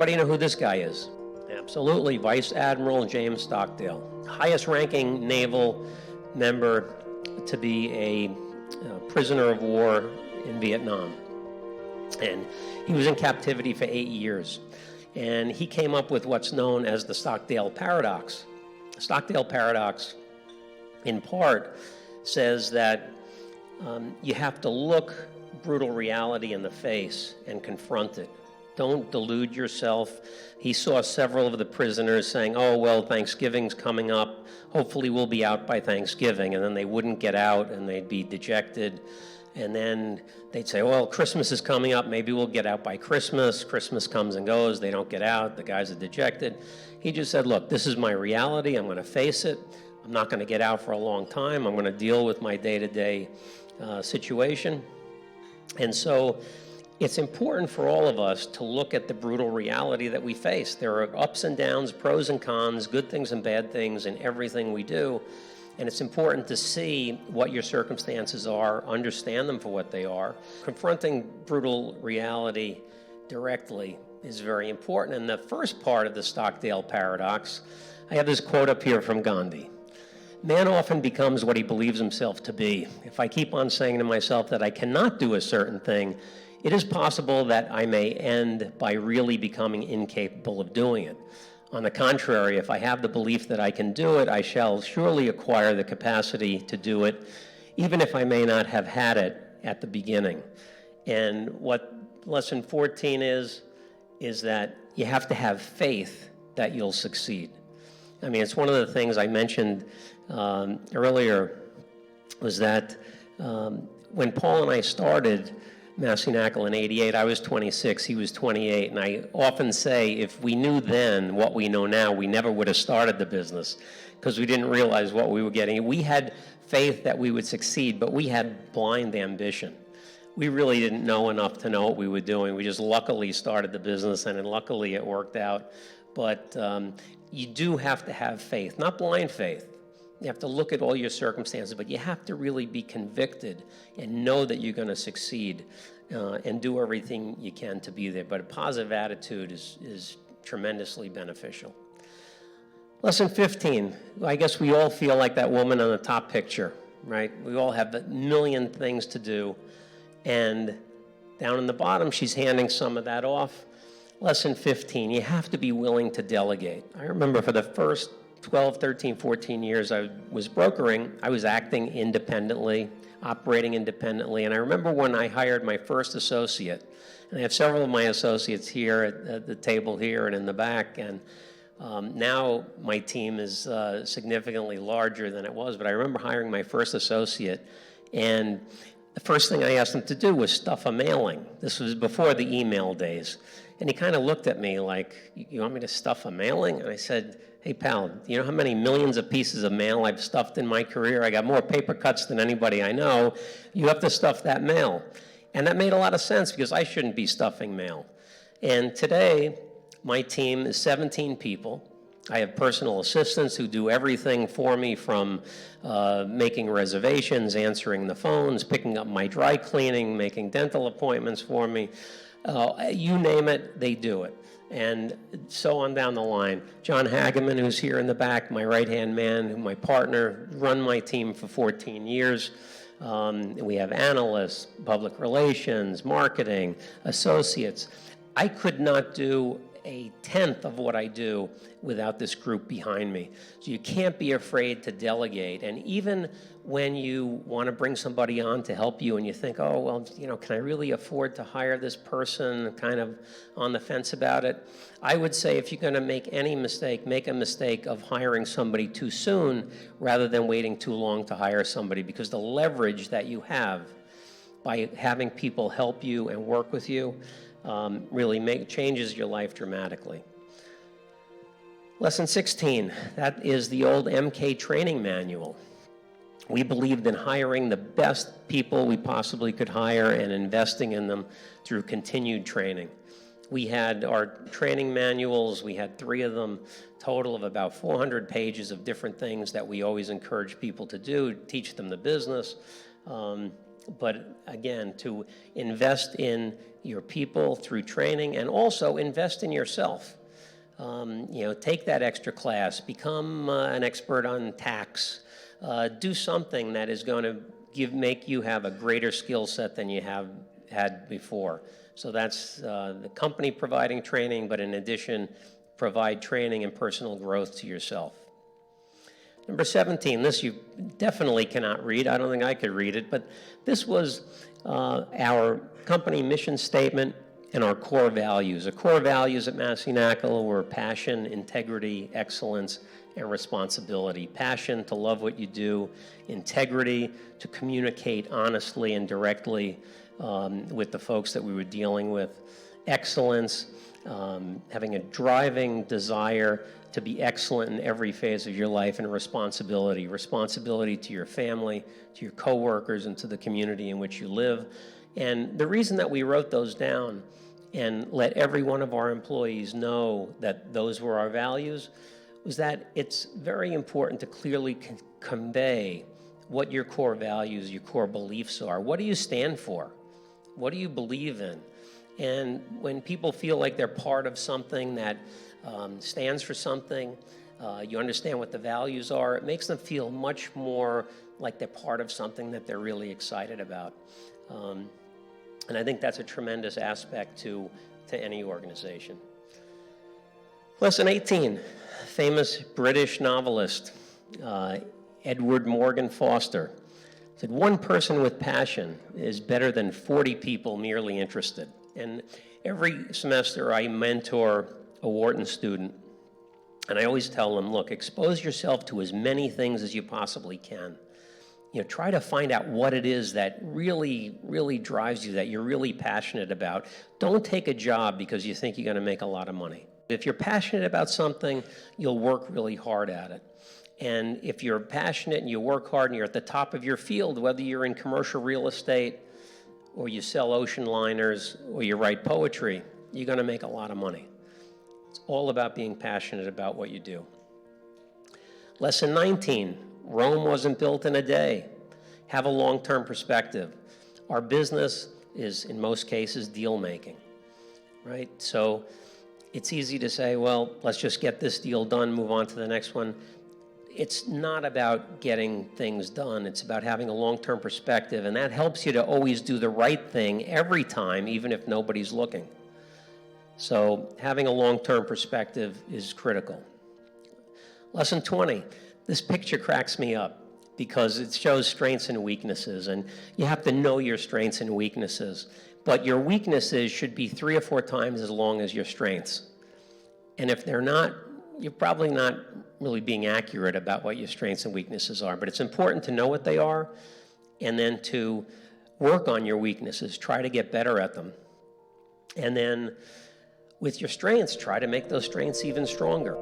Anybody know who this guy is? Absolutely, Vice Admiral James Stockdale, highest ranking naval member to be a prisoner of war in Vietnam. And he was in captivity for 8 years. And he came up with what's known as the Stockdale paradox. The Stockdale paradox, in part, says that you have to look brutal reality in the face and confront it. Don't delude yourself. He saw several of the prisoners saying, oh, well, Thanksgiving's coming up. Hopefully we'll be out by Thanksgiving. And then they wouldn't get out and they'd be dejected. And then they'd say, well, Christmas is coming up. Maybe we'll get out by Christmas. Christmas comes and goes. They don't get out. The guys are dejected. He just said, look, this is my reality. I'm going to face it. I'm not going to get out for a long time. I'm going to deal with my day-to-day situation. And so it's important for all of us to look at the brutal reality that we face. There are ups and downs, pros and cons, good things and bad things in everything we do. And it's important to see what your circumstances are, understand them for what they are. Confronting brutal reality directly is very important. And the first part of the Stockdale paradox, I have this quote up here from Gandhi. Man often becomes what he believes himself to be. If I keep on saying to myself that I cannot do a certain thing, it is possible that I may end by really becoming incapable of doing it. On the contrary, if I have the belief that I can do it, I shall surely acquire the capacity to do it, even if I may not have had it at the beginning. And what lesson 14 is that you have to have faith that you'll succeed. I mean, it's one of the things I mentioned earlier was that when Paul and I started Massey Knakal in '88, I was 26, he was 28, and I often say if we knew then what we know now, we never would have started the business because we didn't realize what we were getting. We had faith that we would succeed, but we had blind ambition. We really didn't know enough to know what we were doing. We just luckily started the business, and then luckily it worked out. But you do have to have faith, not blind faith. You have to look at all your circumstances, but you have to really be convicted and know that you're going to succeed and do everything you can to be there. But a positive attitude is tremendously beneficial. Lesson 15, I guess we all feel like that woman on the top picture, right? We all have a million things to do. And down in the bottom, she's handing some of that off. Lesson 15, you have to be willing to delegate. I remember for the first 12, 13, 14 years I was brokering, I was acting independently, operating independently. And I remember when I hired my first associate, and I have several of my associates here at the table here and in the back, and now my team is significantly larger than it was, but I remember hiring my first associate, and the first thing I asked him to do was stuff a mailing. This was before the email days. And he kind of looked at me like, you want me to stuff a mailing? And I said, hey, pal, you know how many millions of pieces of mail I've stuffed in my career? I got more paper cuts than anybody I know. You have to stuff that mail. And that made a lot of sense because I shouldn't be stuffing mail. And today, my team is 17 people. I have personal assistants who do everything for me from making reservations, answering the phones, picking up my dry cleaning, making dental appointments for me. You name it, they do it. And so on down the line. John Hageman, who's here in the back, my right-hand man, my partner, run my team for 14 years. We have analysts, public relations, marketing, associates. I could not do a tenth of what I do without this group behind me. So you can't be afraid to delegate. And even when you want to bring somebody on to help you and you think, oh, well, you know, can I really afford to hire this person, kind of on the fence about it? I would say if you're going to make any mistake, make a mistake of hiring somebody too soon rather than waiting too long to hire somebody, because the leverage that you have by having people help you and work with you really changes your life dramatically. Lesson 16, that is the old MK training manual. We believed in hiring the best people we possibly could hire and investing in them through continued training. We had our training manuals, we had 3 of them, total of about 400 pages of different things that we always encourage people to do, teach them the business. but again, to invest in your people through training and also invest in yourself. Take that extra class, become an expert on tax, do something that is going to make you have a greater skill set than you have had before. So that's the company providing training, but in addition, provide training and personal growth to yourself. Number 17, this you definitely cannot read. I don't think I could read it, but this was our company mission statement and our core values. The core values at Massey Knakal were passion, integrity, excellence, and responsibility. Passion to love what you do, integrity to communicate honestly and directly with the folks that we were dealing with, excellence, having a driving desire to be excellent in every phase of your life, and responsibility to your family, to your coworkers, and to the community in which you live. And the reason that we wrote those down and let every one of our employees know that those were our values was that it's very important to clearly convey what your core values, your core beliefs are. What do you stand for? What do you believe in? And when people feel like they're part of something that stands for something, you understand what the values are, it makes them feel much more like they're part of something that they're really excited about. And I think that's a tremendous aspect to any organization. Lesson 18, famous British novelist, Edward Morgan Foster, said, "One person with passion is better than 40 people merely interested." And every semester I mentor a Wharton student, and I always tell them, look, expose yourself to as many things as you possibly can. Try to find out what it is that really, really drives you, that you're really passionate about. Don't take a job because you think you're going to make a lot of money. If you're passionate about something, you'll work really hard at it. And if you're passionate and you work hard and you're at the top of your field, whether you're in commercial real estate or you sell ocean liners or you write poetry, you're going to make a lot of money. It's all about being passionate about what you do. Lesson 19, Rome wasn't built in a day. Have a long-term perspective. Our business is, in most cases, deal-making, right? So it's easy to say, well, let's just get this deal done, move on to the next one. It's not about getting things done. It's about having a long-term perspective, and that helps you to always do the right thing every time, even if nobody's looking. So having a long-term perspective is critical. Lesson 20, this picture cracks me up because it shows strengths and weaknesses, and you have to know your strengths and weaknesses. But your weaknesses should be 3 or 4 times as long as your strengths. And if they're not, you're probably not really being accurate about what your strengths and weaknesses are. But it's important to know what they are and then to work on your weaknesses, try to get better at them. And then with your strengths, try to make those strengths even stronger.